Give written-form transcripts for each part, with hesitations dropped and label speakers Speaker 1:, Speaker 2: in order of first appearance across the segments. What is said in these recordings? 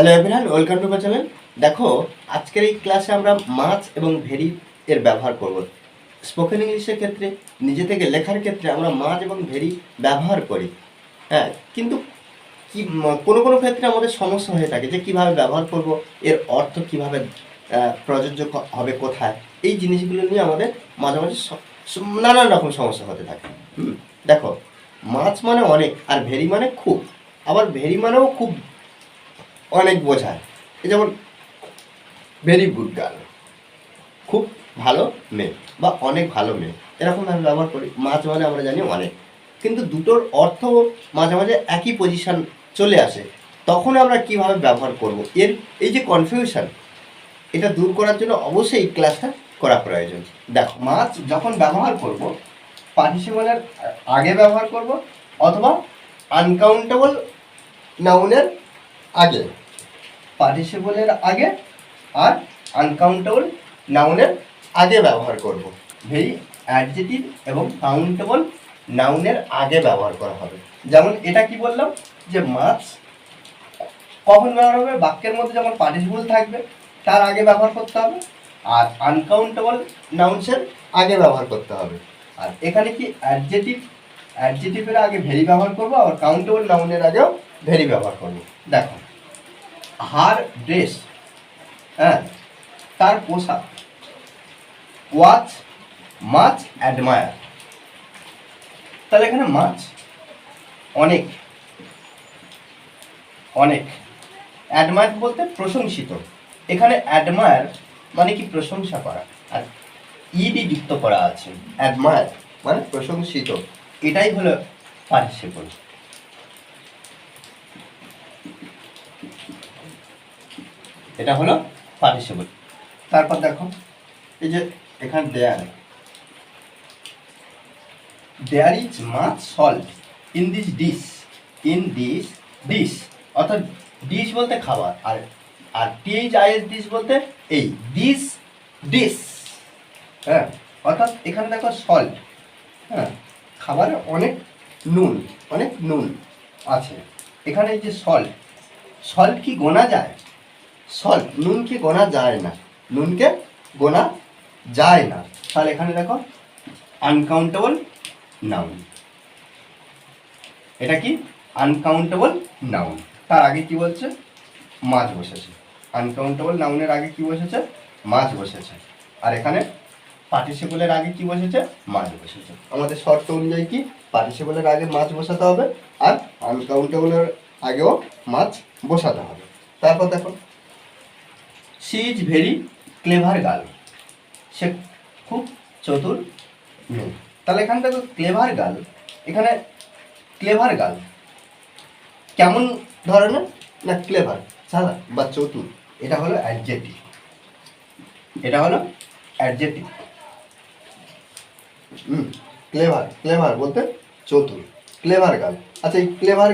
Speaker 1: Hello everyone, welcome to my channel. দেখো, আজকের এই ক্লাসে আমরা মাছ এবং ভেরি এর ব্যবহার করব। স্পোকেন ইংলিশের ক্ষেত্রে নিজে থেকে লেখার ক্ষেত্রে আমরা মাছ এবং ভেরি ব্যবহার করি, হ্যাঁ, কিন্তু কোনো কোনো ক্ষেত্রে আমাদের সমস্যা হয়ে থাকে যে কীভাবে ব্যবহার করব, এর অর্থ কীভাবে প্রযোজ্য হবে কোথায়, এই জিনিসগুলো নিয়ে আমাদের মাঝে মাঝে নানান রকম সমস্যা হতে থাকে। দেখো, মাছ মানে অনেক আর ভেরি মানে খুব, আবার ভেরি মানেও খুব অনেক বোঝায়। এই যেমন ভেরি গুড গার্ল, খুব ভালো মেয়ে বা অনেক ভালো মেয়ে, এরকম আমি ব্যবহার করি। মাছ মানে আমরা জানি অনেক, কিন্তু দুটোর অর্থ মাঝে মাঝে একই পজিশন চলে আসে, তখন আমরা কিভাবে ব্যবহার করব, এর এই যে কনফিউশন, এটা দূর করার জন্য অবশ্যই এই ক্লাসটা করা প্রয়োজন। দেখো, মাছ যখন ব্যবহার করব পার্টিসিপলের আগে ব্যবহার করব অথবা আনকাউন্টেবল নাউনের আগে, পার্টিসিপলের আগে আর আনকাউন্টেবল নাউনের আগে ব্যবহার করব। ভেরি অ্যাডজেটিভ এবং কাউন্টেবল নাউনের আগে ব্যবহার করা হবে। যেমন এটা কি বললাম যে মাছ কখন ব্যবহার হবে, বাক্যের মধ্যে যখন পার্টিসিপল থাকবে তার আগে ব্যবহার করতে হবে, আর আনকাউন্টেবল নাউন্সের আগে ব্যবহার করতে হবে। আর এখানে কি অ্যাডজেটিভের আগে ভেরি ব্যবহার করবো, আর কাউন্টেবল নাউনের আগেও ভেরি ব্যবহার করবো। দেখো, হার ড্রেস, হ্যাঁ, তার পোশাক, ওয়াচ মাছ অ্যাডমায়ার। তাহলে এখানে মাছ অনেক, অনেক, অ্যাডমায়ার বলতে প্রশংসিত। এখানে অ্যাডমায়ার মানে কি প্রশংসা করা, আর ইডি যুক্ত করা আছে। অ্যাডমায়ার মানে প্রশংসিত, এটাই হলো পার্টিসিপল। এটা হলো পার্টিসিপল। তারপর দেখো, এই যে এখানে there is much salt in this dish, অর্থাৎ ডিশ বলতে খাবার, আর THIS ডিশ বলতে এই ডিশ, হ্যাঁ, অর্থাৎ এখানে দেখো সল্ট, হ্যাঁ, খাবারে অনেক নুন আছে। এখানে এই যে সল্ট কি গোনা যায়? নুন কি গোনা যায় না, নুনকে গোনা যায় না। তাহলে এখানে দেখো আনকাউন্টেবল নাউন, এটা কি আনকাউন্টেবল নাউন। তার আগে কি বলছে? মাছ বসেছে। আনকাউন্টেবল নাউনের আগে কি বসেছে? মাছ বসেছে। আর এখানে পার্টিসিপলের আগে কি বসেছে? মাছ বসেছে। আমাদের শর্ত অনুযায়ী কি পার্টিসিপলের আগে মাছ বসাতে হবে, আর আনকাউন্টেবলের আগেও মাছ বসাতে হবে। তারপর দেখো, she is very clever girl, সে খুব চতুর মেয়ে। তাহলে এখানে দেখো ক্লেভার গার্ল, এখানে ক্লেভার গার্ল কেমন ধরনের না, ক্লেভার সাদা বা চতুর, এটা হলো অ্যাডজেক্টিভ, এটা হলো অ্যাডজেক্টিভ। ক্লেভার বলতে চতুর, ক্লেভার গার্ল। আচ্ছা, এই ক্লেভার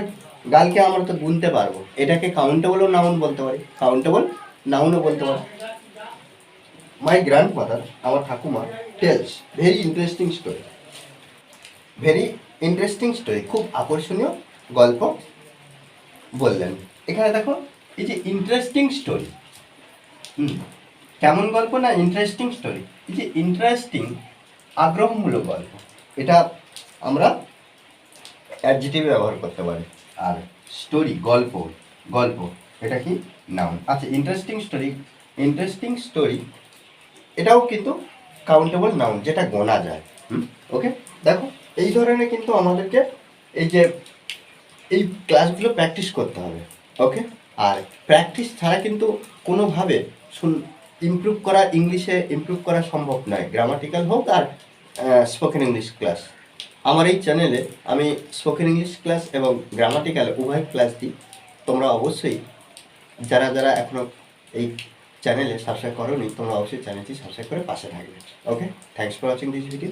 Speaker 1: গার্লকে আমরা তো গুনতে পারবো, এটাকে কাউন্টেবলও নাউন বলতে পারি, কাউন্টেবল নাউনও বলতে পারি। মাই গ্র্যান্ডমাদার, আমার ঠাকুমা, টেলস ভেরি ইন্টারেস্টিং স্টোরি, খুব আকর্ষণীয় গল্প বললেন। এখানে দেখো এই যে ইন্টারেস্টিং স্টোরি, কেমন গল্প না ইন্টারেস্টিং স্টোরি, এই যে ইন্টারেস্টিং আগ্রহমূলক গল্প, এটা আমরা অ্যাডজেক্টিভে ব্যবহার করতে পারি। আর স্টোরি গল্প এটা কি নাউন। আচ্ছা, ইন্টারেস্টিং স্টোরি এটাও কিন্তু কাউন্টেবল নাউন, যেটা গোনা যায়। ওকে, দেখো এই ধরনের কিন্তু আমাদেরকে এই ক্লাসগুলো প্র্যাকটিস করতে হবে। ওকে, আর প্র্যাকটিস ছাড়া কিন্তু কোনোভাবে ইংলিশে ইমপ্রুভ করা সম্ভব নয়, গ্রামাটিক্যাল হোক আর স্পোকেন ইংলিশ ক্লাস। আমার এই চ্যানেলে আমি স্পোকেন ইংলিশ ক্লাস এবং গ্রামাটিক্যাল উভয় ক্লাস দিই। তোমরা অবশ্যই যারা এখনও এই চ্যানেলে সাবস্ক্রাইব করোনি, তোমরা অবশ্যই চ্যানেলটি সাবস্ক্রাইব করে পাশে থাকবে। Okay, thanks for watching this video.